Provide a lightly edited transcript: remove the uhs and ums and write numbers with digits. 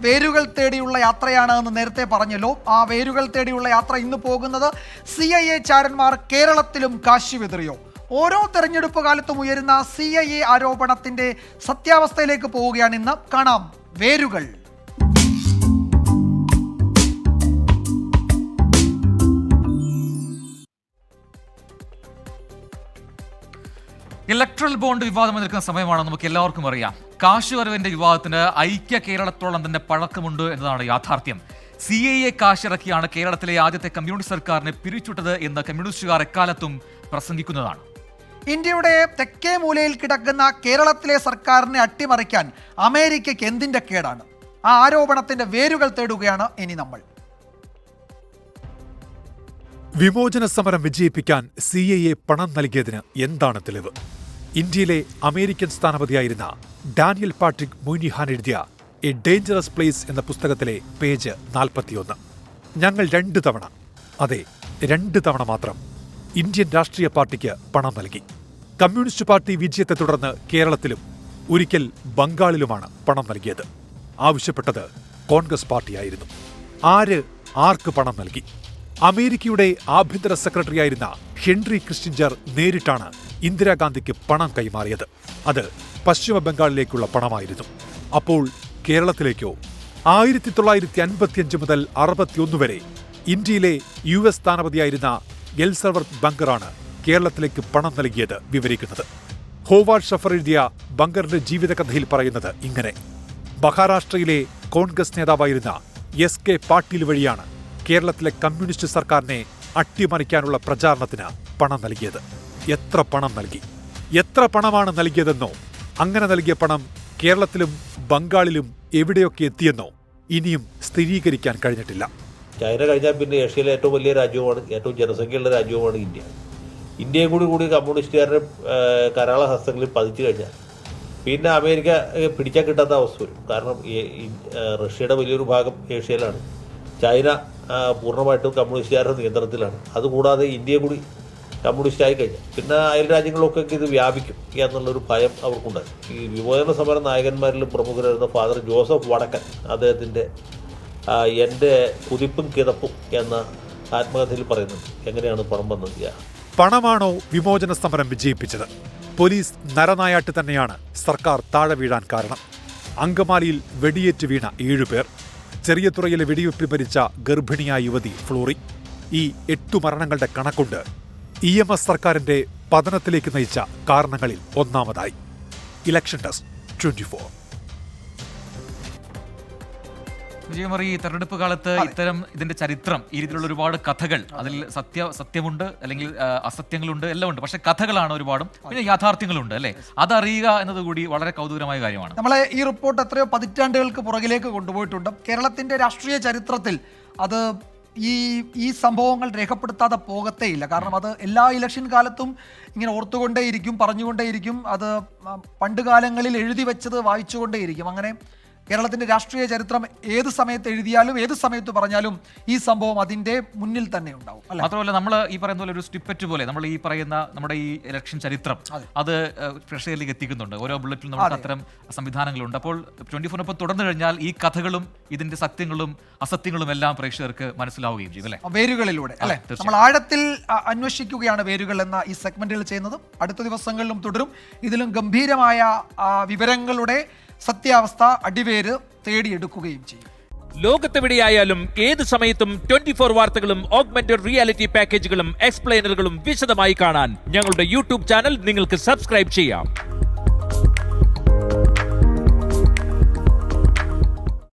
വേരുകൾ തേടിയുള്ള യാത്രയാണ് എന്ന് നേരത്തെ പറഞ്ഞല്ലോ. ആ വേരുകൾ തേടിയുള്ള യാത്ര ഇന്ന് പോകുന്നത് CIA ചാരന്മാർ കേരളത്തിലും കാശി വിതറിയോ? ഓരോ തെരഞ്ഞെടുപ്പ് കാലത്തും ഉയരുന്ന CIA ആരോപണത്തിന്റെ സത്യാവസ്ഥയിലേക്ക് പോവുകയാണ് ഇന്ന്. കാണാം വേരുകൾ. ഇലക്ട്രൽ ബോണ്ട് വിവാദം നിൽക്കുന്ന സമയമാണ്, നമുക്ക് എല്ലാവർക്കും അറിയാം. കാശ് വരവിന്റെ വിവാദത്തിന് ഐക്യ കേരളത്തോളം തന്നെ പഴക്കമുണ്ട് എന്നതാണ് യാഥാർത്ഥ്യം. CIA കാശിറക്കിയാണ് കേരളത്തിലെ ആദ്യത്തെ കമ്മ്യൂണിസ്റ്റ് സർക്കാരിനെ പിരിച്ചുവിട്ടത് എന്ന് കമ്മ്യൂണിസ്റ്റുകാർ എക്കാലത്തും പ്രസംഗിക്കുന്നതാണ്. ഇന്ത്യയുടെ തെക്കേ മൂലയിൽ കിടക്കുന്ന കേരളത്തിലെ സർക്കാരിനെ അട്ടിമറിക്കാൻ അമേരിക്കയ്ക്ക് എന്തിന്റെ കേടാണ്? ആ ആരോപണത്തിന്റെ വേരുകൾ തേടുകയാണ് ഇനി നമ്മൾ. വിമോചന സമരം വിജയിപ്പിക്കാൻ CIA പണം നൽകിയതിന് എന്താണ് തെളിവ്? ഇന്ത്യയിലെ അമേരിക്കൻ സ്ഥാനപതിയായിരുന്ന ഡാനിയൽ പാട്രിക് മൊയ്നിഹാൻ എഴുതിയ എ ഡേഞ്ചറസ് പ്ലേസ് എന്ന പുസ്തകത്തിലെ പേജ് 41. ഞങ്ങൾ 2 തവണ, അതെ 2 തവണ മാത്രം ഇന്ത്യൻ രാഷ്ട്രീയ പാർട്ടിക്ക് പണം നൽകി. കമ്മ്യൂണിസ്റ്റ് പാർട്ടി വിജയത്തെ തുടർന്ന് കേരളത്തിലും ഒരിക്കൽ ബംഗാളിലുമാണ് പണം നൽകിയത്. ആവശ്യപ്പെട്ടത് കോൺഗ്രസ് പാർട്ടിയായിരുന്നു. ആർക്ക് പണം നൽകി? അമേരിക്കയുടെ ആഭ്യന്തര സെക്രട്ടറിയായിരുന്ന ഹെൻറി കിസ്സിഞ്ചർ നേരിട്ടാണ് ഇന്ദിരാഗാന്ധിക്ക് പണം കൈമാറിയത്. അത് പശ്ചിമ ബംഗാളിലേക്കുള്ള പണമായിരുന്നു. അപ്പോൾ കേരളത്തിലേക്കോ? 1955 മുതൽ 61 വരെ ഇന്ത്യയിലെ US സ്ഥാനപതിയായിരുന്ന എൽസവർത്ത് ബങ്കറാണ് കേരളത്തിലേക്ക് പണം നൽകിയത് വിവരിക്കുന്നത്. ഹോവാർഡ് ഷഫർ എഴുതിയ ബങ്കറിന്റെ ജീവിതകഥയിൽ പറയുന്നത് ഇങ്ങനെ: മഹാരാഷ്ട്രയിലെ കോൺഗ്രസ് നേതാവായിരുന്ന SK പാട്ടീൽ വഴിയാണ് കേരളത്തിലെ കമ്മ്യൂണിസ്റ്റ് സർക്കാരിനെ അട്ടിമറിക്കാനുള്ള പ്രചാരണത്തിന് പണം നൽകിയത്. എത്ര പണം നൽകി? എത്ര പണമാണ് നൽകിയതെന്നോ, അങ്ങനെ നൽകിയ പണം കേരളത്തിലും ബംഗാളിലും എവിടെയൊക്കെ എത്തിയെന്നോ ഇനിയും സ്ഥിരീകരിക്കാൻ കഴിഞ്ഞിട്ടില്ല. ചൈന കഴിഞ്ഞാൽ പിന്നെ ഏഷ്യയിലെ ഏറ്റവും വലിയ രാജ്യവുമാണ്, ഏറ്റവും ജനസംഖ്യയുള്ള രാജ്യവുമാണ് ഇന്ത്യ. ഇന്ത്യയെ കൂടി കമ്മ്യൂണിസ്റ്റുകാരുടെ കരാള ഹസ്തങ്ങളിൽ പതിച്ചു കഴിഞ്ഞാൽ പിന്നെ അമേരിക്ക പിടിച്ചാൽ കിട്ടാത്ത അവസ്ഥ വരും. കാരണം റഷ്യയുടെ വലിയൊരു ഭാഗം ഏഷ്യയിലാണ്, ചൈന പൂർണ്ണമായിട്ടും കമ്മ്യൂണിസ്റ്റുകാരുടെ നിയന്ത്രണത്തിലാണ്. അതുകൂടാതെ ഇന്ത്യയെ കൂടി കമ്മ്യൂണിസ്റ്റായി കഴിഞ്ഞാൽ പിന്നെ അയൽ രാജ്യങ്ങളൊക്കെ ഇത് വ്യാപിക്കും എന്നുള്ളൊരു ഭയം അവർക്കുണ്ടായി. ഈ വിമോചന സമര നായകന്മാരിലും പ്രമുഖരായിരുന്ന ഫാദർ ജോസഫ് വടക്കൻ അദ്ദേഹത്തിൻ്റെ എൻ്റെ കുതിപ്പും കിതപ്പും എന്ന ആത്മകഥയിൽ പറയുന്നുണ്ട് എങ്ങനെയാണ് പണം വന്നത്. പണമാണോ വിമോചന സമരം വിജയിപ്പിച്ചത്? പോലീസ് നരനായാട്ട് തന്നെയാണ് സർക്കാർ താഴെ വീഴാൻ കാരണം. അങ്കമാലിയിൽ വെടിയേറ്റ് വീണ 7 പേർ, ചെറിയതുറയിലെ വെടിവെപ്പിൽ മരിച്ച ഗർഭിണിയായ യുവതി ഫ്ലോറി. ഈ 8 മരണങ്ങളുടെ കണക്കുണ്ട് EMS സർക്കാരിന്റെ പതനത്തിലേക്ക് നയിച്ച കാരണങ്ങളിൽ ഒന്നാമതായി. Election desk 24. വിജയമറി, തെരഞ്ഞെടുപ്പ് കാലത്ത് ഇത്തരം ഇതിന്റെ ചരിത്രം, ഈ രീതിയിലുള്ള ഒരുപാട് കഥകൾ, അതിൽ സത്യമുണ്ട്, അല്ലെങ്കിൽ അസത്യങ്ങളുണ്ട്, എല്ലാം ഉണ്ട്. പക്ഷെ കഥകളാണ് ഒരുപാടും, പിന്നെ യാഥാർത്ഥ്യങ്ങളുണ്ട് അല്ലേ? അതറിയുക എന്നതുകൂടി വളരെ കൗതുകരമായ കാര്യമാണ്. നമ്മളെ ഈ റിപ്പോർട്ട് എത്രയോ പതിറ്റാണ്ടുകൾക്ക് പുറകിലേക്ക് കൊണ്ടുപോയിട്ടുണ്ട്. കേരളത്തിന്റെ രാഷ്ട്രീയ ചരിത്രത്തിൽ അത് ഈ സംഭവങ്ങൾ രേഖപ്പെടുത്താതെ പോകത്തേയില്ല. കാരണം അത് എല്ലാ ഇലക്ഷൻ കാലത്തും ഇങ്ങനെ ഓർത്തുകൊണ്ടേയിരിക്കും, പറഞ്ഞുകൊണ്ടേയിരിക്കും. അത് പണ്ട് കാലങ്ങളിൽ എഴുതി വെച്ചത് വായിച്ചുകൊണ്ടേയിരിക്കും. അങ്ങനെ കേരളത്തിന്റെ രാഷ്ട്രീയ ചരിത്രം ഏത് സമയത്ത് എഴുതിയാലും ഏത് സമയത്ത് പറഞ്ഞാലും ഈ സംഭവം അതിന്റെ മുന്നിൽ തന്നെ ഉണ്ടാവും. മാത്രമല്ല, നമ്മൾ ഈ പറയുന്ന പോലെ ഒരു സ്റ്റിപ്പറ്റ് പോലെ നമ്മൾ ഈ പറയുന്ന നമ്മുടെ ഈ ഇലക്ഷൻ ചരിത്രം അത് പ്രേക്ഷകരിലേക്ക് എത്തിക്കുന്നുണ്ട്. ഓരോ ബുള്ളറ്റിലും നമുക്ക് അത്തരം സംവിധാനങ്ങളുണ്ട്. അപ്പോൾ 24 തുടർന്നു കഴിഞ്ഞാൽ ഈ കഥകളും ഇതിന്റെ സത്യങ്ങളും അസത്യങ്ങളും എല്ലാം പ്രേക്ഷകർക്ക് മനസ്സിലാവുകയും ചെയ്യും അല്ലെ? വേരുകളിലൂടെ അല്ലെ? നമ്മൾ ആഴത്തിൽ അന്വേഷിക്കുകയാണ് വേരുകൾ എന്ന ഈ സെഗ്മെന്റിൽ ചെയ്യുന്നത്. അടുത്ത ദിവസങ്ങളിലും തുടരും. ഇതിലും ഗംഭീരമായ വിവരങ്ങളുടെ സത്യാവസ്ഥ അടിവേര് തേടിയെടുക്കുകയും ചെയ്യും. ലോകത്തെവിടെയായാലും ഏത് സമയത്തും 24 വാർത്തകളും ഓഗ്മെന്റഡ് റിയാലിറ്റി പാക്കേജുകളും എക്സ്പ്ലെയിനറുകളും വിശദമായി കാണാൻ ഞങ്ങളുടെ YouTube ചാനൽ നിങ്ങൾക്ക് സബ്സ്ക്രൈബ് ചെയ്യാം.